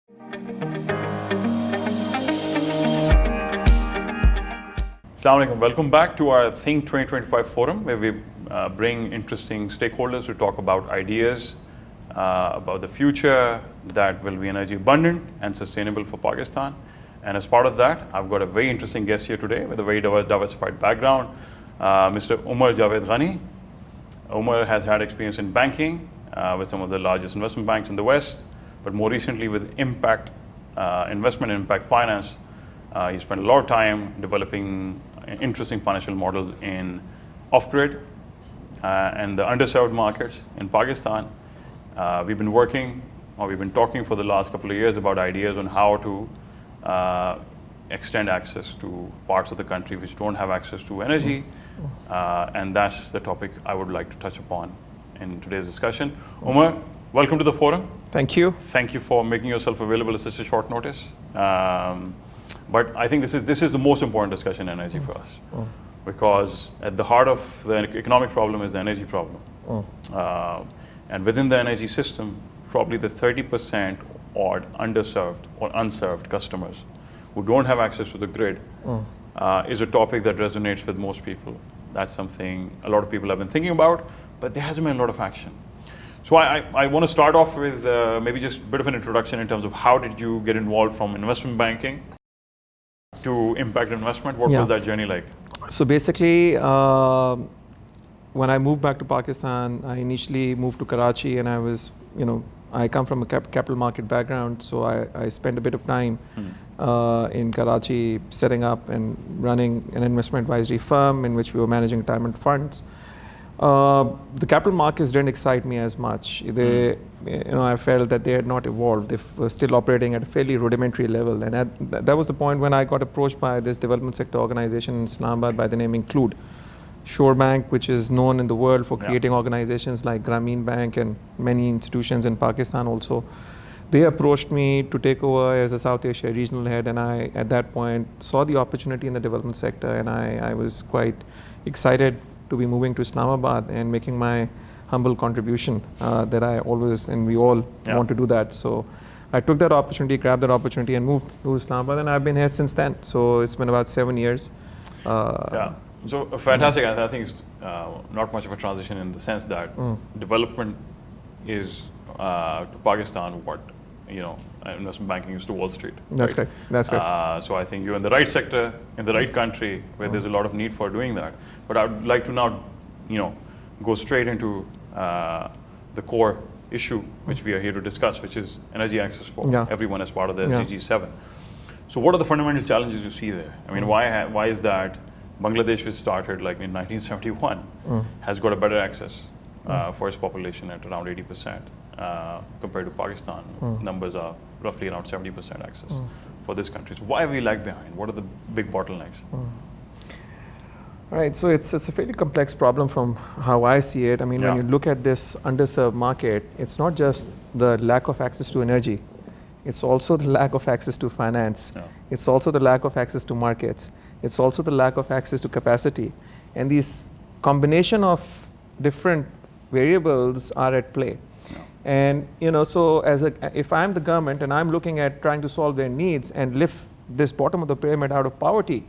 Assalamu alaikum. Welcome back to our Think 2025 forum, where we bring interesting stakeholders to talk about ideas about the future that will be energy abundant and sustainable for Pakistan. And as part of that, I've got a very interesting guest here today with a very diversified background, Mr. Umar Javed Ghani. Umar has had experience in banking with some of the largest investment banks in the West, but more recently with impact investment and impact finance. He spent a lot of time developing interesting financial models in off-grid and the underserved markets in Pakistan. We've been talking for the last couple of years about ideas on how to extend access to parts of the country which don't have access to energy. And that's the topic I would like to touch upon in today's discussion. Umar, welcome to the forum. Thank you. Thank you for making yourself available at such a short notice. But I think this is the most important discussion in energy for us, because at the heart of the economic problem is the energy problem. And within the energy system, probably the 30% odd underserved or unserved customers who don't have access to the grid is a topic that resonates with most people. That's something a lot of people have been thinking about, but there hasn't been a lot of action. So I want to start off with maybe just a bit of an introduction in terms of how did you get involved from investment banking to impact investment? What was that journey like? So basically, when I moved back to Pakistan, I initially moved to Karachi, and I come from a capital market background, so I spent a bit of time in Karachi setting up and running an investment advisory firm in which we were managing retirement funds. The capital markets didn't excite me as much. I felt that they had not evolved. They were still operating at a fairly rudimentary level. And that was the point when I got approached by this development sector organization in Islamabad by the name Include. Shore Bank, which is known in the world for creating organizations like Grameen Bank and many institutions in Pakistan also. They approached me to take over as a South Asia regional head, and I, at that point, saw the opportunity in the development sector, and I was quite excited to be moving to Islamabad and making my humble contribution that I always, and we all want to do that. So I took that opportunity, grabbed that opportunity, and moved to Islamabad, and I've been here since then. So it's been about 7 years. So fantastic. I think it's not much of a transition in the sense that development is to Pakistan what investment banking is to Wall Street. That's correct. That's correct. So I think you're in the right sector, in the right country, where there's a lot of need for doing that. But I would like to now, go straight into the core issue which we are here to discuss, which is energy access for everyone as part of the SDG 7. So what are the fundamental challenges you see there? I mean, why is that Bangladesh, which started like in 1971, has got a better access for its population at around 80%, compared to Pakistan? Numbers are roughly around 70% access for this country. So why are we lag behind? What are the big bottlenecks? Right, so it's a fairly complex problem from how I see it. I mean, when you look at this underserved market, it's not just the lack of access to energy. It's also the lack of access to finance. It's also the lack of access to markets. It's also the lack of access to capacity. And these combination of different variables are at play. And so if I'm the government and I'm looking at trying to solve their needs and lift this bottom of the pyramid out of poverty,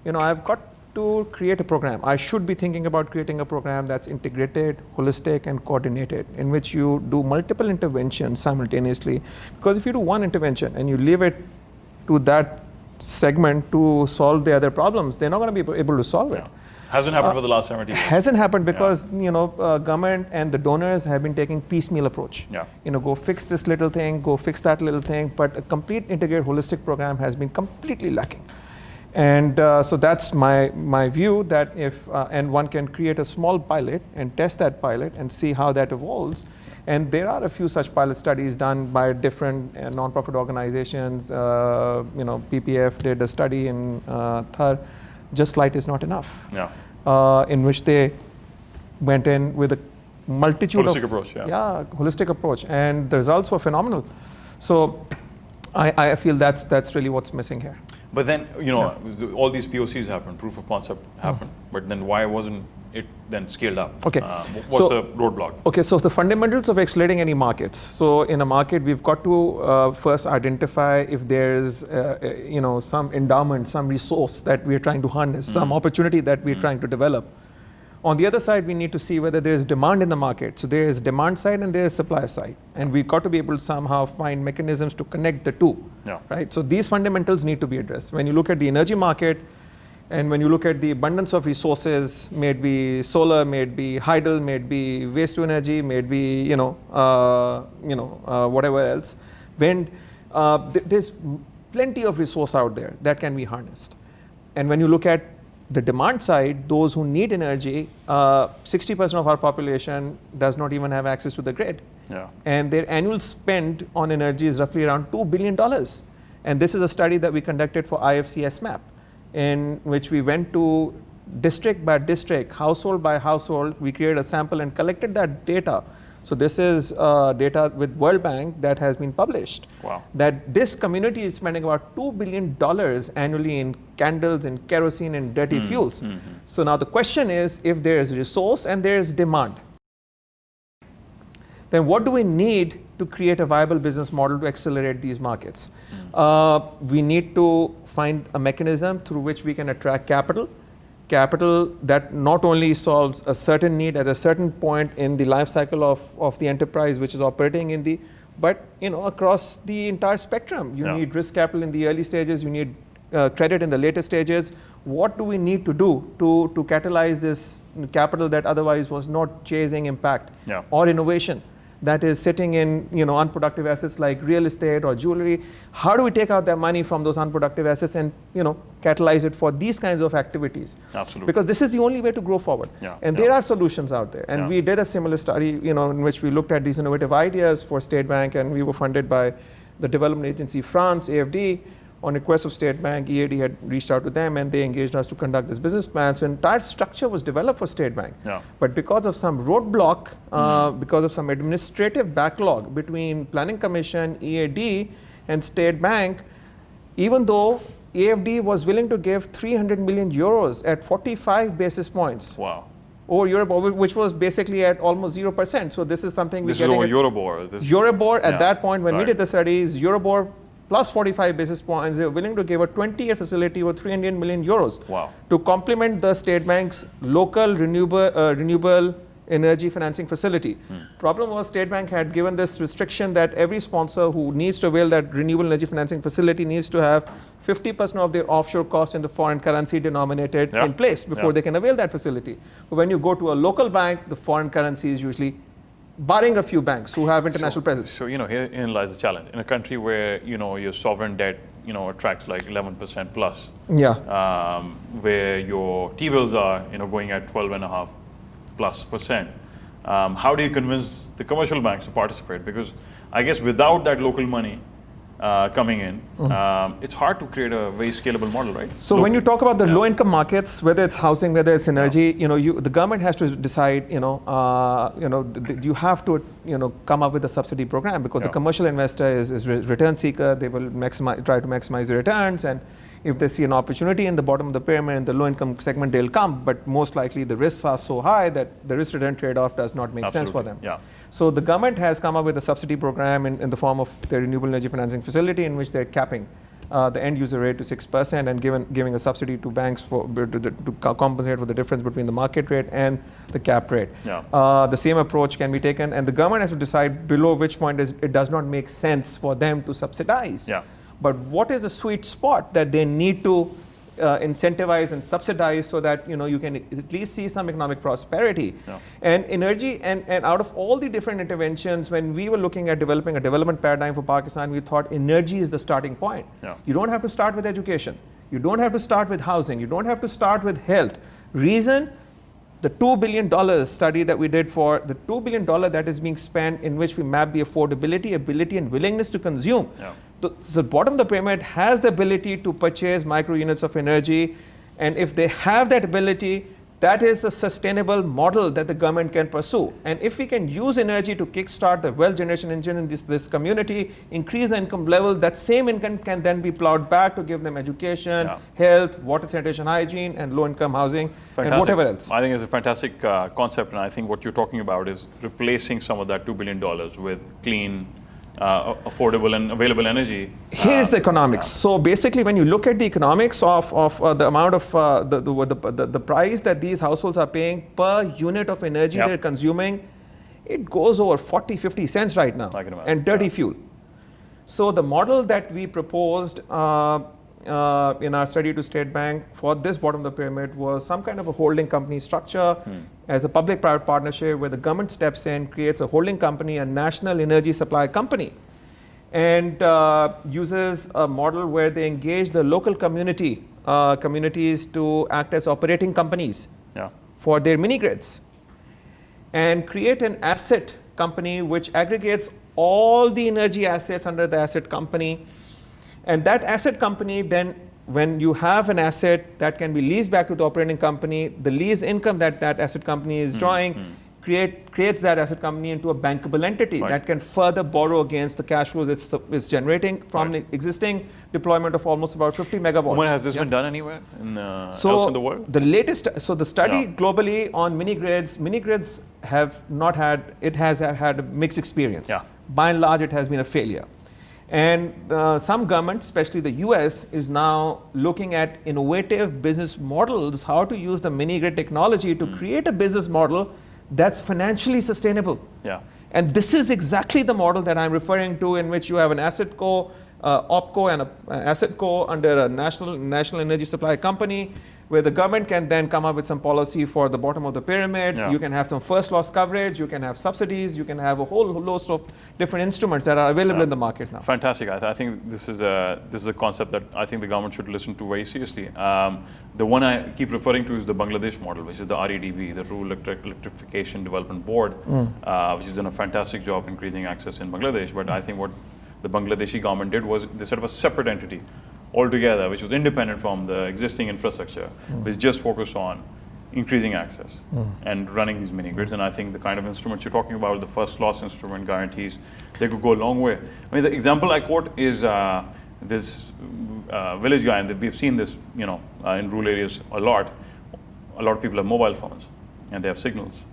I've got to create a program. I should be thinking about creating a program that's integrated, holistic, and coordinated, in which you do multiple interventions simultaneously. Because if you do one intervention and you leave it to that segment to solve the other problems, they're not going to be able to solve it. Hasn't happened for the last 70 years. Hasn't happened because government and the donors have been taking piecemeal approach. Go fix this little thing, go fix that little thing, but a complete integrated holistic program has been completely lacking. And so that's my view, that and one can create a small pilot and test that pilot and see how that evolves. And there are a few such pilot studies done by different non-profit organizations. PPF did a study in Thar, Just Light is Not Enough, in which they went in with a multitude holistic approach, holistic approach, and the results were phenomenal. So I feel that's really what's missing here. But then, all these POCs happened, proof of concept happened, but then why wasn't it then scaled up? Okay. What's the roadblock? Okay, so the fundamentals of accelerating any markets. So in a market, we've got to first identify if there's, some endowment, some resource that we're trying to harness, some opportunity that we're trying to develop. On the other side, we need to see whether there is demand in the market. So there is demand side and there is supply side. And we've got to be able to somehow find mechanisms to connect the two, right? So these fundamentals need to be addressed. When you look at the energy market, and when you look at the abundance of resources, may it be solar, may it be hydel, may it be waste to energy, may it be, whatever else, wind, there's plenty of resource out there that can be harnessed. And when you look at the demand side, those who need energy, 60% of our population does not even have access to the grid. Yeah. And their annual spend on energy is roughly around $2 billion. And this is a study that we conducted for IFC SMAP, in which we went to district by district, household by household. We created a sample and collected that data. So this is data with World Bank that has been published. Wow. That this community is spending about $2 billion annually in candles and kerosene and dirty fuels. So now the question is, if there is resource and there is demand, then what do we need to create a viable business model to accelerate these markets? We need to find a mechanism through which we can attract capital that not only solves a certain need at a certain point in the life cycle of the enterprise which is operating in the, but across the entire spectrum. You need risk capital in the early stages, you need credit in the later stages. What do we need to do to catalyze this capital that otherwise was not chasing impact or innovation, that is sitting in unproductive assets like real estate or jewelry? How do we take out that money from those unproductive assets and catalyze it for these kinds of activities? Absolutely. Because this is the only way to grow forward. And there are solutions out there. And we did a similar study in which we looked at these innovative ideas for State Bank, and we were funded by the development agency France, AFD. On request of State Bank, EAD had reached out to them and they engaged us to conduct this business plan. So entire structure was developed for State Bank. But because of some roadblock, because of some administrative backlog between Planning Commission, EAD, and State Bank, even though AFD was willing to give 300 million euros at 45 basis points. Wow. Over Euribor, which was basically at almost 0%. So this is something this is over Euribor. Euribor at that point when we did the studies, Euribor plus 45 basis points, they were willing to give a 20-year facility worth 300 million euros to complement the State Bank's local renewable energy financing facility. Problem was State Bank had given this restriction that every sponsor who needs to avail that renewable energy financing facility needs to have 50% of their offshore cost in the foreign currency denominated in place before they can avail that facility. But when you go to a local bank, the foreign currency is usually, barring a few banks who have international presence. So herein lies the challenge. In a country where your sovereign debt attracts like 11% plus, where your T-bills are going at 12.5+%, how do you convince the commercial banks to participate? Because I guess without that local money coming in, it's hard to create a very scalable model, right? So when you talk about the low-income markets, whether it's housing, whether it's energy, the government has to decide, you have to, come up with a subsidy program, because the commercial investor is return seeker. They will try to maximize the returns, and if they see an opportunity in the bottom of the pyramid in the low-income segment, they'll come. But most likely the risks are so high that the risk-return trade-off does not make sense for them. So the government has come up with a subsidy program in the form of the renewable energy financing facility, in which they're capping the end user rate to 6% and giving a subsidy to banks to compensate for the difference between the market rate and the cap rate. The same approach can be taken, and the government has to decide below which point it does not make sense for them to subsidize. But what is the sweet spot that they need to incentivize and subsidize so that you can at least see some economic prosperity. And energy, and out of all the different interventions, when we were looking at developing a development paradigm for Pakistan, we thought energy is the starting point. You don't have to start with education. You don't have to start with housing. You don't have to start with health. Reason, the $2 billion study that we did for the $2 billion that is being spent, in which we map the affordability, ability, and willingness to consume. The bottom of the pyramid has the ability to purchase micro units of energy, and if they have that ability, that is a sustainable model that the government can pursue. And if we can use energy to kickstart the wealth generation engine in this community, increase the income level, that same income can then be plowed back to give them education, health, water, sanitation, hygiene, and low-income housing, and whatever else. I think it's a fantastic concept, and I think what you're talking about is replacing some of that $2 billion with clean, affordable and available energy. Here is the economics. So basically, when you look at the economics of the amount of the price that these households are paying per unit of energy they're consuming, it goes over 40, 50 cents right now, I can imagine. and dirty fuel. So the model that we proposed in our study to State Bank for this bottom of the pyramid was some kind of a holding company structure as a public-private partnership where the government steps in, creates a holding company, a national energy supply company, and uses a model where they engage the local communities to act as operating companies for their mini grids, and create an asset company which aggregates all the energy assets under the asset company. And that asset company then, when you have an asset that can be leased back to the operating company, the lease income that that asset company is drawing creates that asset company into a bankable entity that can further borrow against the cash flows it's generating from the existing deployment of almost about 50 megawatts. When has this been done anywhere else in the world? The latest, so the study globally on mini grids have not had, it has had a mixed experience. By and large, it has been a failure. And some governments, especially the US, is now looking at innovative business models, how to use the mini grid technology to create a business model that's financially sustainable. And this is exactly the model that I'm referring to, in which you have an asset co, OpCo, and an asset co under a national energy supply company, where the government can then come up with some policy for the bottom of the pyramid. You can have some first loss coverage, you can have subsidies, you can have a whole host of different instruments that are available in the market now. Fantastic. I think this is a concept that I think the government should listen to very seriously. The one I keep referring to is the Bangladesh model, which is the REDB, the Rural Electrification Development Board, which has done a fantastic job increasing access in Bangladesh. But I think what the Bangladeshi government did was they set up a separate entity altogether, which was independent from the existing infrastructure, which just focused on increasing access and running these mini grids. And I think the kind of instruments you're talking about, the first loss instrument guarantees, they could go a long way. I mean, the example I quote is this village guy, and we've seen this, in rural areas a lot. A lot of people have mobile phones, and they have signals.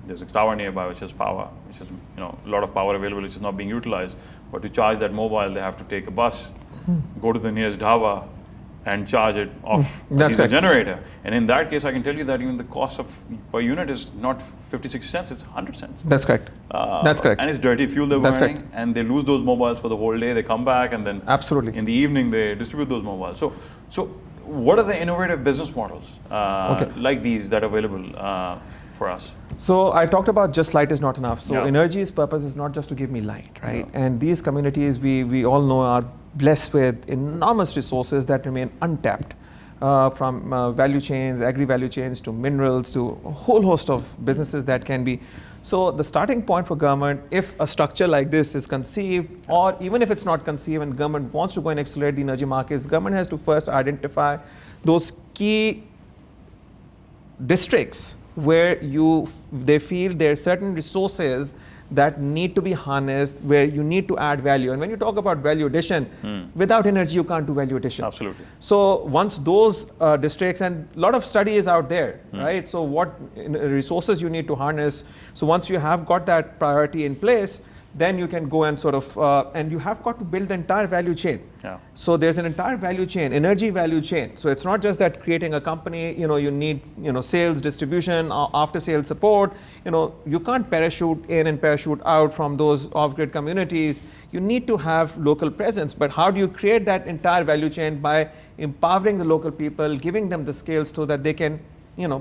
There's a tower nearby which has power, which is a lot of power available, which is not being utilized. But to charge that mobile, they have to take a bus, go to the nearest dhaba, and charge it off the generator. And in that case, I can tell you that even the cost of per unit is not 56 cents; it's 100 cents. That's correct. That's correct. And it's dirty fuel they're burning, and they lose those mobiles for the whole day. They come back, and then in the evening they distribute those mobiles. So what are the innovative business models like these that are available for us? So I talked about just light is not enough. So energy's purpose is not just to give me light, right? And these communities, we all know, are blessed with enormous resources that remain untapped, from value chains, agri-value chains, to minerals, to a whole host of businesses that can be. So the starting point for government, if a structure like this is conceived, or even if it's not conceived and government wants to go and accelerate the energy markets, government has to first identify those key districts where they feel there are certain resources that need to be harnessed, where you need to add value. And when you talk about value addition, without energy you can't do value addition. Absolutely. So once those districts, and a lot of study is out there, right? So what resources you need to harness. So once you have got that priority in place, then you can go and sort of, and you have got to build the entire value chain. So there's an entire value chain, energy value chain. So it's not just that creating a company, you need, sales, distribution, after sales support. You can't parachute in and parachute out from those off-grid communities. You need to have local presence. But how do you create that entire value chain? By empowering the local people, giving them the skills so that they can,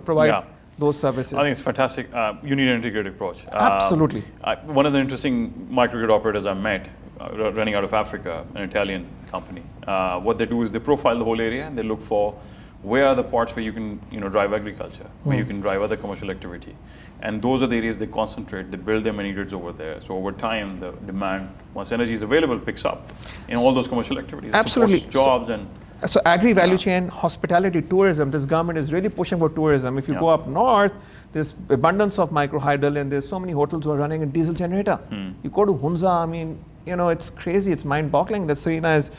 provide those services. I think it's fantastic. You need an integrated approach. Absolutely. One of the interesting microgrid operators I met, running out of Africa, an Italian company, what they do is they profile the whole area and they look for where are the parts where you can drive agriculture, where you can drive other commercial activity. And those are the areas they concentrate. They build their mini grids over there. So over time, the demand, once energy is available, picks up in all those commercial activities. Absolutely. Supports jobs and So agri value chain, hospitality, tourism, this government is really pushing for tourism. If you Yeah. go up north, there's abundance of microhydral and there's so many hotels who are running a diesel generator. You go to Hunza, I mean, you know, it's crazy, it's mind-boggling that Serena is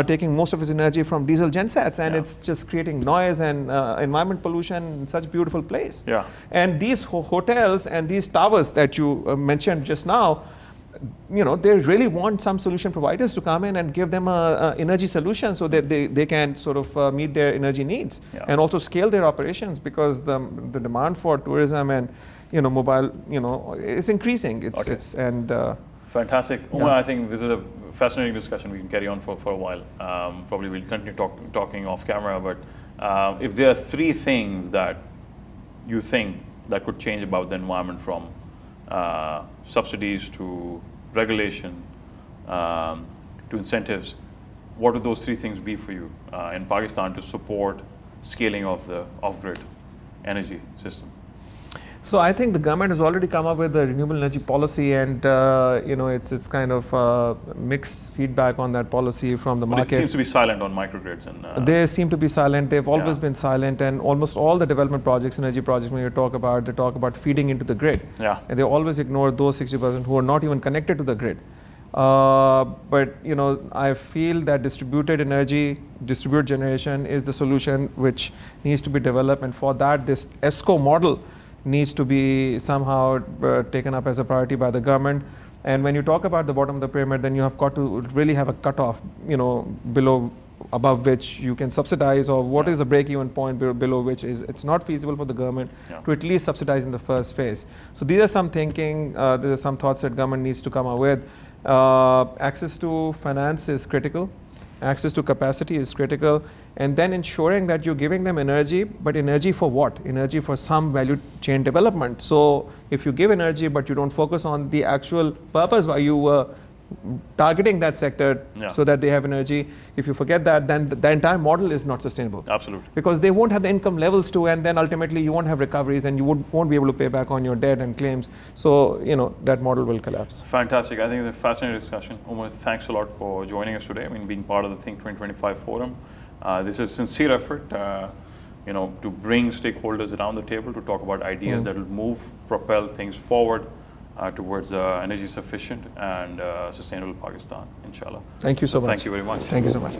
taking most of its energy from diesel gensets, and Yeah. it's just creating noise and environment pollution in such a beautiful place. Yeah. And these hotels and these towers that you mentioned just now, you know, they really want some solution providers to come in and give them a energy solution so that they can sort of meet their energy needs Yeah. and also scale their operations, because the demand for tourism and, you know, mobile, you know, is increasing. Okay. It's and Fantastic. Yeah. Umar, I think this is a fascinating discussion. We can carry on for a while. Probably we'll continue talking off camera, but if there are three things that you think that could change about the environment, from subsidies to regulation to incentives, what would those three things be for you in Pakistan to support scaling of the off-grid energy system? so I think the government has already come up with a renewable energy policy, and you know, it's kind of mixed feedback on that policy from the But it market. seems to be silent on microgrids and They seem to be silent. They've always Yeah. been silent, and almost all the development projects, energy projects, when you talk about, they talk about feeding into the grid. yeah. And they always ignore those 60% who are not even connected to the grid. But you know, I feel that distributed energy, distributed generation is the solution which needs to be developed, and for that, this ESCO model needs to be somehow taken up as a priority by the government. And when you talk about the bottom of the pyramid, then you have got to really have a cutoff, you know, above which you can subsidize, or what is the break-even point below which is it's not feasible for the government Yeah. to at least subsidize in the first phase. So these are some thinking, there are some thoughts that government needs to come up with. Access to finance is critical. Access to capacity is critical. And then ensuring that you're giving them energy, but energy for what? Energy for some value chain development. So if you give energy, but you don't focus on the actual purpose why you were targeting that sector Yeah. so that they have energy, if you forget that, then the entire model is not sustainable. Absolutely. Because they won't have the income levels to, and then ultimately you won't have recoveries, and you won't be able to pay back on your debt and claims. So, you know, that model will collapse. Fantastic. I think it's a fascinating discussion. Umar, thanks a lot for joining us today. I mean, being part of the Think 2025 forum. This is a sincere effort, you know, to bring stakeholders around the table to talk about ideas that will move, propel things forward towards energy sufficient and sustainable Pakistan, inshallah. Thank you so much. Thank you very much. Thank you so much.